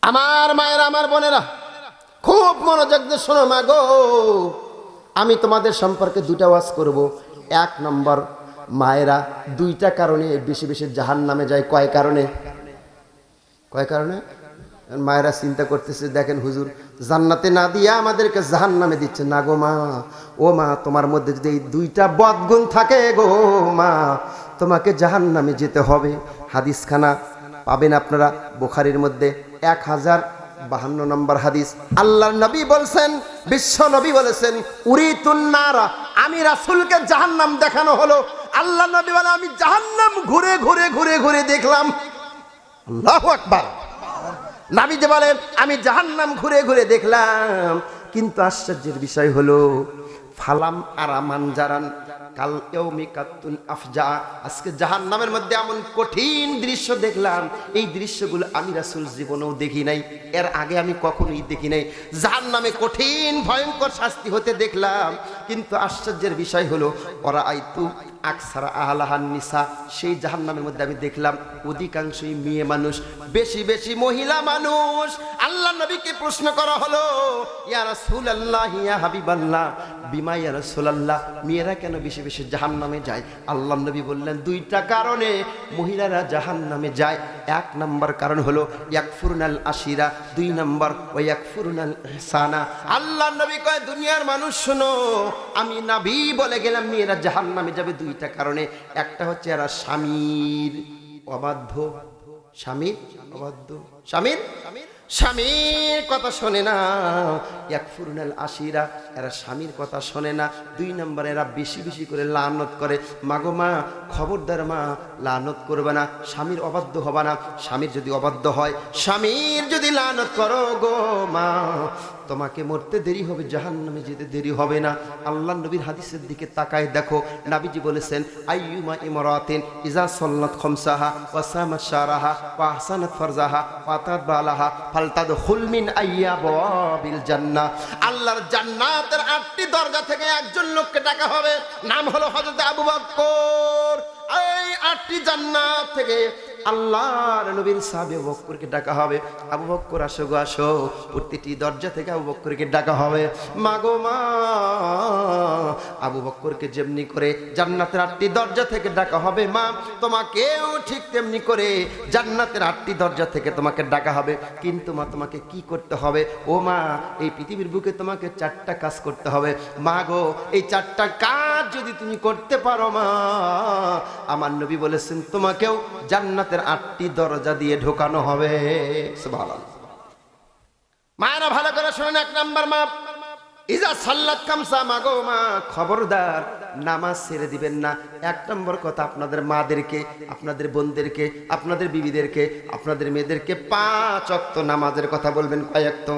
আমার মায়েরা, আমার বোনেরা, খুব মনোযোগ দিয়ে শোনো মা গো। আমি তোমাদের সম্পর্কে দুটা ওয়াজ করব। এক নম্বর, মায়েরা দুইটা কারণে বেশি বেশি জাহান্নামে যায়। কয় কারণে? কয় কারণে? মায়েরা চিন্তা করতেছে, দেখেন হুজুর জান্নাতে না দিয়া আমাদেরকে জাহান্নামে দিচ্ছে। না গো মা, ও মা, তোমার মধ্যে যদি এই দুইটা বদগুণ থাকে গো মা, তোমাকে জাহান্নামে যেতে হবে। হাদিসখানা পাবেন আপনারা বুখারীর মধ্যে 1052 নম্বর হাদিস। আল্লাহর নবী বলছেন, বিশ্ব নবী বলেছেন, উরিতুন নারা, আমি রাসূলকে জাহান্নাম দেখানো হলো। আল্লাহ নবী বলে, আমি জাহান্নাম ঘুরে ঘুরে ঘুরে ঘুরে দেখলাম। আল্লাহু আকবার। নবী যে বলেন, আমি জাহান্নাম ঘুরে ঘুরে দেখলাম, কিন্তু আশ্চর্যের বিষয় হলো ফালাম আরামান জারান কাল ইয়াউমি কাতুন আফজা। আজকে জাহান্নামের মধ্যে এমন কঠিন দৃশ্য দেখলাম, এই দৃশ্যগুলো আমি রাসূল জীবনেও দেখি নাই, এর আগে আমি কখনোই দেখি নাই। জাহান্নামে কঠিন ভয়ঙ্কর শাস্তি হতে দেখলাম, কিন্তু আশ্চর্যের বিষয় হলো ওরা আইতু আকসারা আহলাহান নিসা। সেই জাহান্নামের মধ্যে আমি দেখলাম অধিকাংশই মেয়ে মানুষ, বেশি বেশি মহিলা মানুষ। আল্লাহ নবীকে প্রশ্ন করা হলো, ইয়া রাসূলুল্লাহ, ইয়া হাবিবাল্লাহ, বিমা ইয়া রাসূলুল্লাহ, মেয়েরা কেন বেশি বেশি জাহান্নামে যায়? আল্লাহ নবী বললেন, দুইটা কারণে মহিলারা জাহান্নামে যায়। এক নম্বর কারণ হলো ইয়াকফুরুনাল আশিরা, দুই নম্বর ওয়া ইয়াকফুরুনাল ইহসানা। আল্লাহ নবী কয়, দুনিয়ার মানুষ শোনো, আমি নবী বলে গেলাম মেয়েরা জাহান্নামে যাবে দুইটা কারণে। একটা হচ্ছে এরা স্বামীর অবাধ্য, স্বামীর অবাধ্য, স্বামীর কথা শোনে না। ইয়াকফুরুনাল আশিরা, এরা স্বামীর কথা শোনে না। দুই নম্বরে এরা বেশি বেশি করে লানত করে। মাগো মা, খবরদার মা, লানত করবে না, স্বামীর অবাধ্য হবে না। স্বামীর যদি অবাধ্য হয়, স্বামীর যদি লানত করো গো মা, তোমাকে মরতে দেরি হবে, জাহান্নামে যেতে দেরি হবে না। আল্লাহ নবীর হাদিসের দিকে তাকায় দেখো, নবীজি বলেছেন, আইয়ুমা ইমরাতিন ইজা সাল্লাত খামসাহা ওয়া সামাত শারাহা ওয়া আহসানাত ফারজাহা ওয়া আতাত বালাহা ফালতাদখুল মিন আইয়াবিল জান্নাহ। আল্লাহর জান্নাতের 8টি দরজা থেকে একজন লোককে ডাকা হবে, নাম হলো হযরত আবু বকর। এই 8টি জান্নাত থেকে আল্লাহর নবীর সাহাবী আবু বকরকে ডাকা হবে, আবু বকর আসো গো আসো। প্রতিটি দরজা থেকে আবু বকরকে ডাকা হবে। মাগো মা, আবু বকরকে যেমনি করে জান্নাতের 8টি দরজা থেকে ডাকা হবে, মা তোমাকেও ঠিক তেমনি করে জান্নাতের 8টি দরজা থেকে তোমাকে ডাকা হবে। কিন্তু মা, তোমাকে কি করতে হবে? ও মা, এই পৃথিবীর বুকে তোমাকে 4টা কাজ করতে হবে। মা গো, এই 4টা কাজ যদি তুমি করতে পারো মা, আমার নবী বলেছেন তোমাকেও জান্নাতের 8টি দরজা দিয়ে ঢোকানো হবে। সুবহানাল্লাহ। মায়েরা ভালো করে শুনেন। এক নাম্বার, মা ইজা সাল্লাত খামসা, মাগো মা, খবরদার নামাজ ছেড়ে দিবেন না। এক নম্বর কথা, আপনাদের মাদেরকে, আপনাদের বোনদেরকে, আপনাদের বিবিদেরকে, আপনাদের মেয়েদেরকে 5 ওয়াক্ত নামাজের কথা বলবেন। কয় ওয়াক্ত?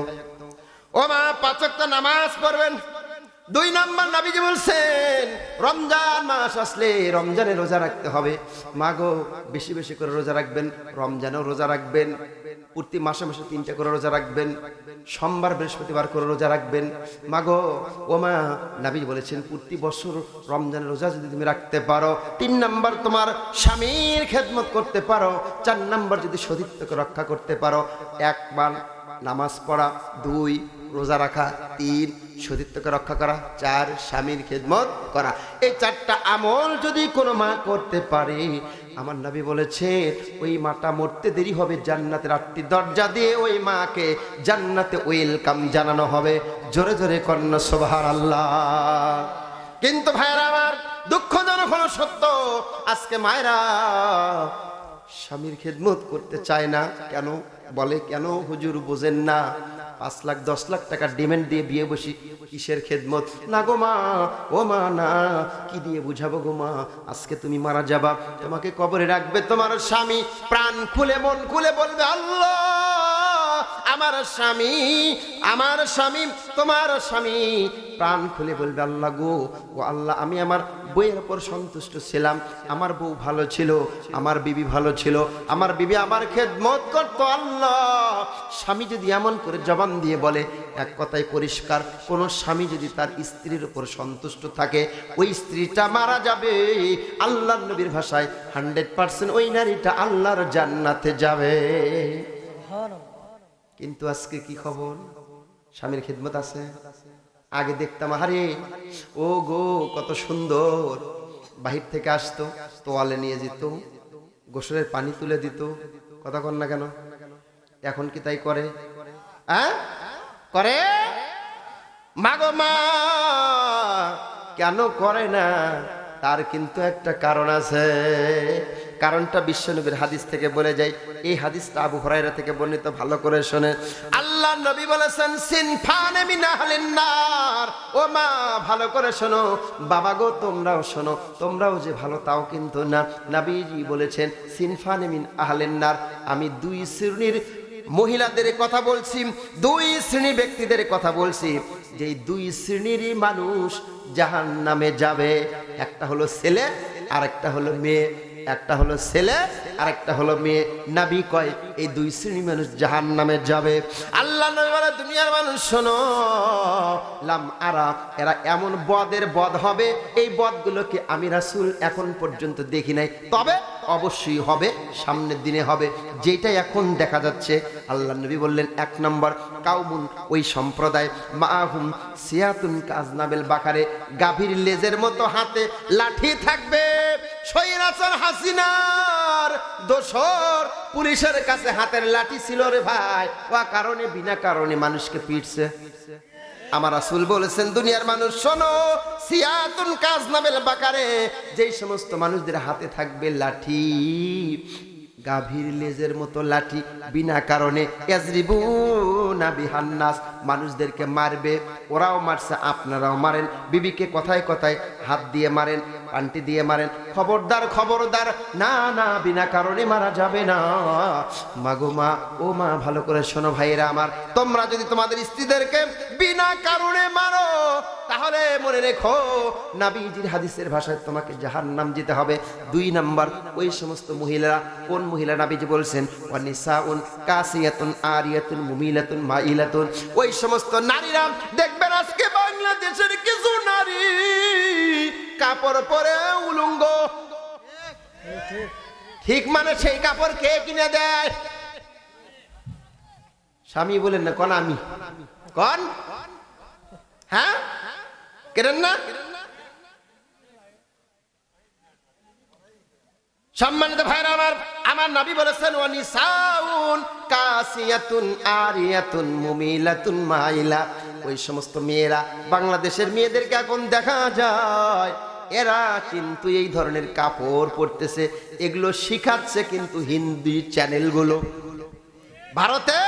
ও মা, 5 ওয়াক্ত নামাজ পড়বেন। 2 নম্বর, নবীজি বলছেন রমজান মাস আসলে রমজানে রোজা রাখতে হবে। মাগো, বেশি বেশি করে রোজা রাখবেন, রমজানেও রোজা রাখবেন, প্রতি মাসে মাসে 3টা করে রোজা রাখবেন, সোমবার বৃহস্পতিবার করে রোজা রাখবেন। মাগো ও মা, নবী বলেছেন প্রতি বছর রমজানের রোজা যদি তুমি রাখতে পারো, 3 নম্বর তোমার স্বামীর খেদমত করতে পারো, 4 নম্বর যদি সতীত্বকে রক্ষা করতে পারো, 1বার নামাজ পড়া, 2 রোজা রাখা, 3 সতীত্বকে রক্ষা করা, 4 স্বামীর খেদমত করা। এই 4টা আমল যদি কোনো মা করতে পারে, আমার নবী বলেছে ওই মাটা মরতে দেরি হবে, জান্নাতের 8টি দরজা দিয়ে ওই মাকে জান্নাতে ওয়েলকাম জানানো হবে। জোরে জোরে কন্যা সুবহানাল্লাহ। কিন্তু ভাইরা আমার, দুঃখজনক হলো সত্য, আজকে মায়েরা স্বামীর খেদমত করতে চায় না। কেন? বলে কেন হুজুর বোঝেন না, 5 লাখ 10 লাখ টাকা ডিমান্ড দিয়ে বিয়ে বসি, কিসের খেদমত? না গো মা, ও মা না, কি দিয়ে বুঝাবো গো মা? আজকে তুমি মারা যাবা, তোমাকে কবরে রাখবে তোমার স্বামী, প্রাণ খুলে মন খুলে বলবে, আল্লাহ আমার স্বামী, আমার স্বামী, তোমার স্বামী প্রাণ খুলে বলবে, আল্লাহ গো, ও আল্লাহ, আমি আমার বউয়ের উপর সন্তুষ্ট ছিলাম, আমার বউ ভালো ছিল, আমার বিবি ভালো ছিল, আমার বিবি আমার খেদমত করতো। আল্লাহ, স্বামী যদি এমন করে জবান দিয়ে বলে, এক কথায় পরিষ্কার, কোন স্বামী যদি তার স্ত্রীর উপর সন্তুষ্ট থাকে, ওই স্ত্রীটা মারা যাবে। আল্লাহর নবীর ভাষায় 100% ওই নারীটা আল্লাহর জান্নাতে যাবে। কিন্তু আজকে কি খবর? স্বামীর খিদমত আছে? আগে দেখতাম আরে ও গো কত সুন্দর, বাহির থেকে আসতো, তোয়ালে নিয়ে যেত, গোসলের পানি তুলে দিত, কথা কন না কেন? এখন কি তাই করে? করে? মাগো মা, কেন করে না? তার কিন্তু একটা কারণ আছে। কারণটা বিশ্বনবীর হাদিস থেকে বলে যায়। এই হাদিসটা আবু হুরায়রা থেকে বর্ণিত, ভালো করে শুনে। আল্লাহ নবী বলেছেন সিনফানে মিন আহলিন নার। ও মা ভালো করে শোনো, বাবা গো তোমরাও শোনো, তোমরাও যে ভালো তাও কিন্তু না। নবীজি বলেছেন সিনফানে মিন আহলিন নার। আমি দুই শ্রেণীর মহিলাদের কথা বলছি, দুই শ্রেণী ব্যক্তিদের কথা বলছি, যে দুই শ্রেণীরই মানুষ জাহান্নামে যাবে। একটা হলো ছেলে আর একটা হলো মেয়ে, একটা হলো ছেলে আর একটা হলো মেয়ে। নবী কয় এই দুই শ্রেণী মানুষ জাহান্নামে যাবে। আল্লাহ নবী বলে দুনিয়ার মানুষ শোনো, লাম আরা, এরা এমন বদের বদ হবে, এই বদগুলোকে আমি রাসূল এখন পর্যন্ত দেখি নাই, তবে অবশ্যই হবে, সামনের দিনে হবে, যেটা এখন দেখা যাচ্ছে। আল্লাহ নবী বললেন এক নম্বর কাউমুন, ওই সম্প্রদায়, মাআহুম সিয়াতুন কাজনাবেল বাকারে, গাভীর লেজের মতো হাতে লাঠি থাকবে। স্বৈরাচার হাসিনার দোসর পুলিশের কাছে হাতের লাঠি ছিল রে ভাই, ও কারণে বিনা কারণে মানুষকে পিটছে। আমার রাসূল বলেছেন দুনিয়ার মানুষ শোনো, সিয়াতুন কাজনাবেল বাকারে, যেই সমস্ত মানুষদের হাতে থাকবে লাঠি, গাভীর লেজের মতো লাঠি, বিনা কারণে ইয়াজরিবুনা বিহান্নাস, মানুষদেরকে মারবে। ওরাও মারছে, আপনারাও মারেন, বিবিকে কথায় কথায় হাত দিয়ে মারেন, পান্টি দিয়ে মারেন। খবরদার খবরদার, না না, বিনা কারণে মারা যাবে না। মাগো মা, ও মা ভালো করে শোনো ভাইয়েরা আমার, তোমরা যদি তোমাদের স্ত্রীদেরকে বিনা কারণে মারো, তাহলে মনে রেখো নবীজির হাদিসের ভাষায় তোমাকে জাহান্নাম যেতে হবে। দুই নাম্বার, ওই সমস্ত মহিলারা, কোন মহিলা? নবীজি বলছেন ওয়ানিসাউন কাসিয়াতুন আরিয়াতুন মুমিলাতুন মাইলাতুন, ওই সমস্ত নারীরা দেখবেন আজকে বাংলাদেশের কিছু নারী কাপড় পরে উলঙ্গ। ঠিক মানে সেই কাপড় কে কিনে দেয়? স্বামী বলেন না, কোন আমি কোন? হ্যাঁ কেন না? সম্মানিত ভাইরা আমার, আমার নবী বলেছেন ওয়ানিসাউন কাসিয়াতুন আরিয়াতুন মুমিলাতুন মাইলা, ওই সমস্ত মেয়েরা, বাংলাদেশের মেয়েদেরকে এখন দেখা যায় এরা কিন্তু এই ধরনের কাপড় পরতেছে, এগুলো শিখাচ্ছে কিন্তু হিন্দি চ্যানেলগুলো। ভারতে